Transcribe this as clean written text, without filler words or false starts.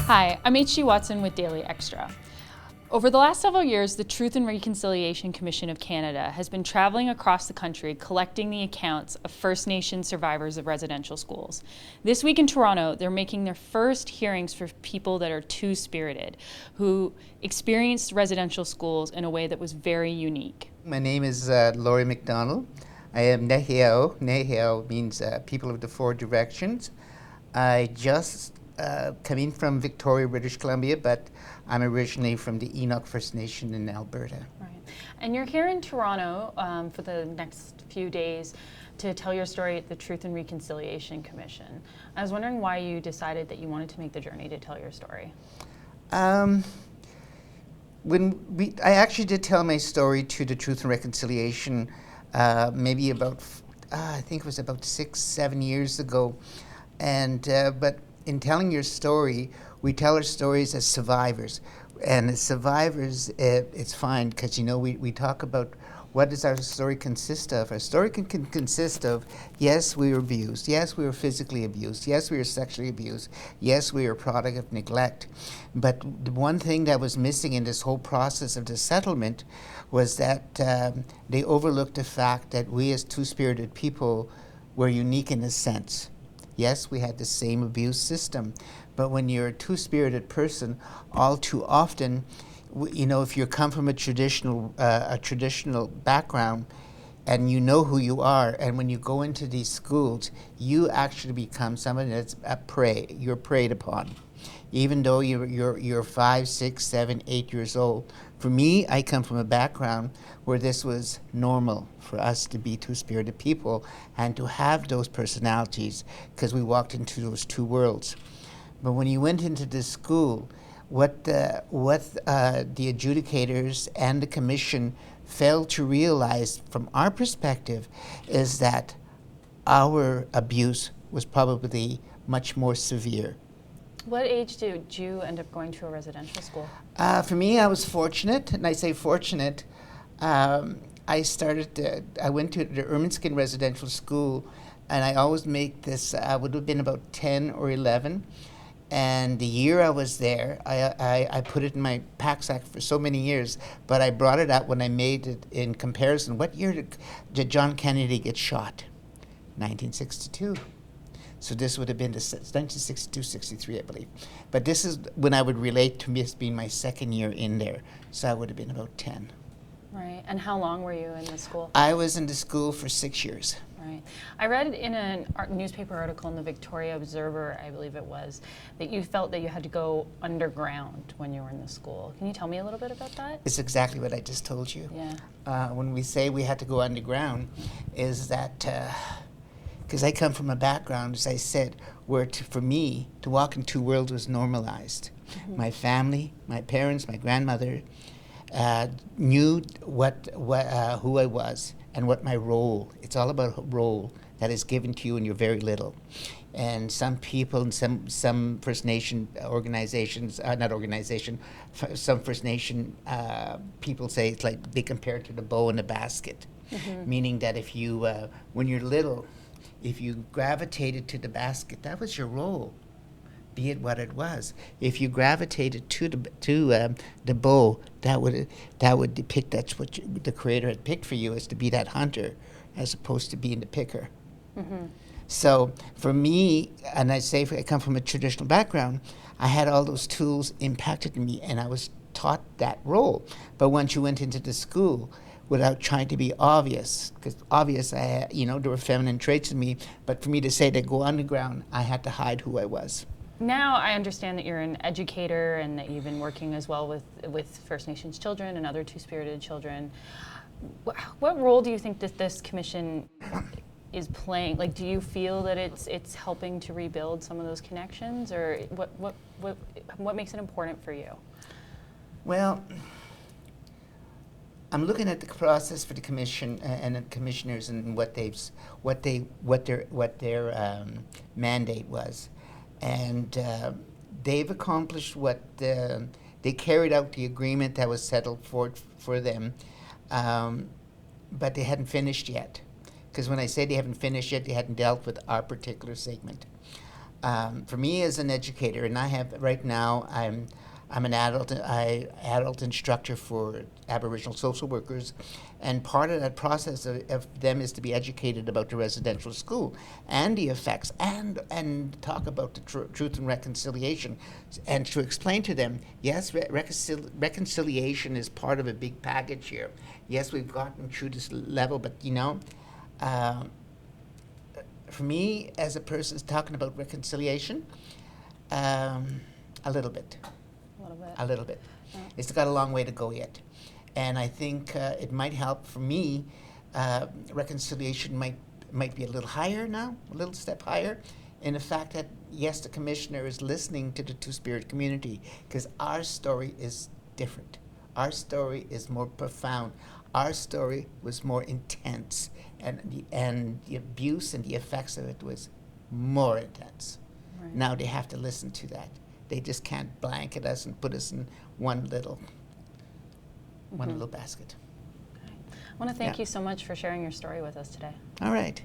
Hi, I'm H.G. Watson with Daily Xtra. Over the last several years, the Truth and Reconciliation Commission of Canada has been traveling across the country collecting the accounts of First Nation survivors of residential schools. This week in Toronto, they're making their first hearings for people that are two-spirited, who experienced residential schools in a way that was very unique. My name is Laurie McDonald. I am Neheo. Neheo means people of the four directions. I just come in from Victoria, British Columbia, but I'm originally from the Enoch First Nation in Alberta. Right. And you're here in Toronto for the next few days to tell your story at the Truth and Reconciliation Commission. I was wondering why you decided that you wanted to make the journey to tell your story. I actually did tell my story to the Truth and Reconciliation maybe about, I think it was about 6-7 years ago. And but in telling your story, we tell our stories as survivors. And as survivors, it's fine because, you know, we talk about what does our story consist of. Our story can consist of, yes, we were abused. Yes, we were physically abused. Yes, we were sexually abused. Yes, we were a product of neglect. But the one thing that was missing in this whole process of the settlement was that they overlooked the fact that we as two-spirited people were unique in a sense. Yes, we had the same abuse system, but when you're a two-spirited person, all too often, you know, if you come from a traditional background, and you know who you are, and when you go into these schools, you actually become somebody that's a prey. You're preyed upon, even though you're 5, 6, 7, 8 years old. For me, I come from a background where this was normal for us to be two-spirited people and to have those personalities because we walked into those two worlds. But when you went into this school, what the adjudicators and the commission failed to realize from our perspective is that our abuse was probably much more severe. What age did you end up going to a residential school? For me, I was fortunate, and I say fortunate. I went to the Ermineskin Residential School, and I always make this, I would have been about 10 or 11. And the year I was there, I put it in my pack sack for so many years, but I brought it out when I made it in comparison. What year did John Kennedy get shot? 1962. So this would have been 1962, 63, I believe. But this is when I would relate to this being my second year in there. So I would have been about 10. Right. And how long were you in the school? I was in the school for 6 years. Right. I read in a newspaper article in the Victoria Observer, I believe it was, that you felt that you had to go underground when you were in the school. Can you tell me a little bit about that? It's exactly what I just told you. Yeah. When we say we had to go underground, is that because I come from a background, as I said, where for me, to walk in two worlds was normalized. Mm-hmm. My family, my parents, my grandmother knew who I was and what my role. It's all about a role that is given to you when you're very little. And some people and some First Nation organizations, some First Nation people say it's like they compare it to the bow in the basket, mm-hmm. Meaning that if you, when you're little, if you gravitated to the basket, that was your role, be it what it was. If you gravitated to the bow, that would depict that's what the Creator had picked for you, is to be that hunter, as opposed to being the picker. Mm-hmm. So for me, and I say I come from a traditional background, I had all those tools impacted in me, and I was taught that role. But once you went into the school, without trying to be obvious, because obvious, there were feminine traits in me, but for me to say to go underground, I had to hide who I was. Now I understand that you're an educator and that you've been working as well with First Nations children and other two-spirited children. What role do you think that this commission is playing? Like, do you feel that it's helping to rebuild some of those connections, or what makes it important for you? Well, I'm looking at the process for the commission and the commissioners and what their mandate was, and they've accomplished what they carried out the agreement that was settled for them, but they hadn't finished yet. Because when I say they haven't finished yet, they hadn't dealt with our particular segment. For me as an educator, and I have right now, I'm an adult instructor for Aboriginal social workers, and part of that process of them is to be educated about the residential school and the effects, and talk about the truth and reconciliation, and to explain to them, yes, reconciliation is part of a big package here. Yes, we've gotten through this level, but for me, as a person talking about reconciliation, a little bit. A little bit. Yeah. It's got a long way to go yet. And I think it might help for me, reconciliation might be a little higher now, a little step higher, in the fact that, yes, the commissioner is listening to the Two-Spirit community, because our story is different. Our story is more profound. Our story was more intense, and the abuse and the effects of it was more intense. Right. Now they have to listen to that. They just can't blanket us and put us in one little basket. Okay. I want to thank you so much for sharing your story with us today. All right.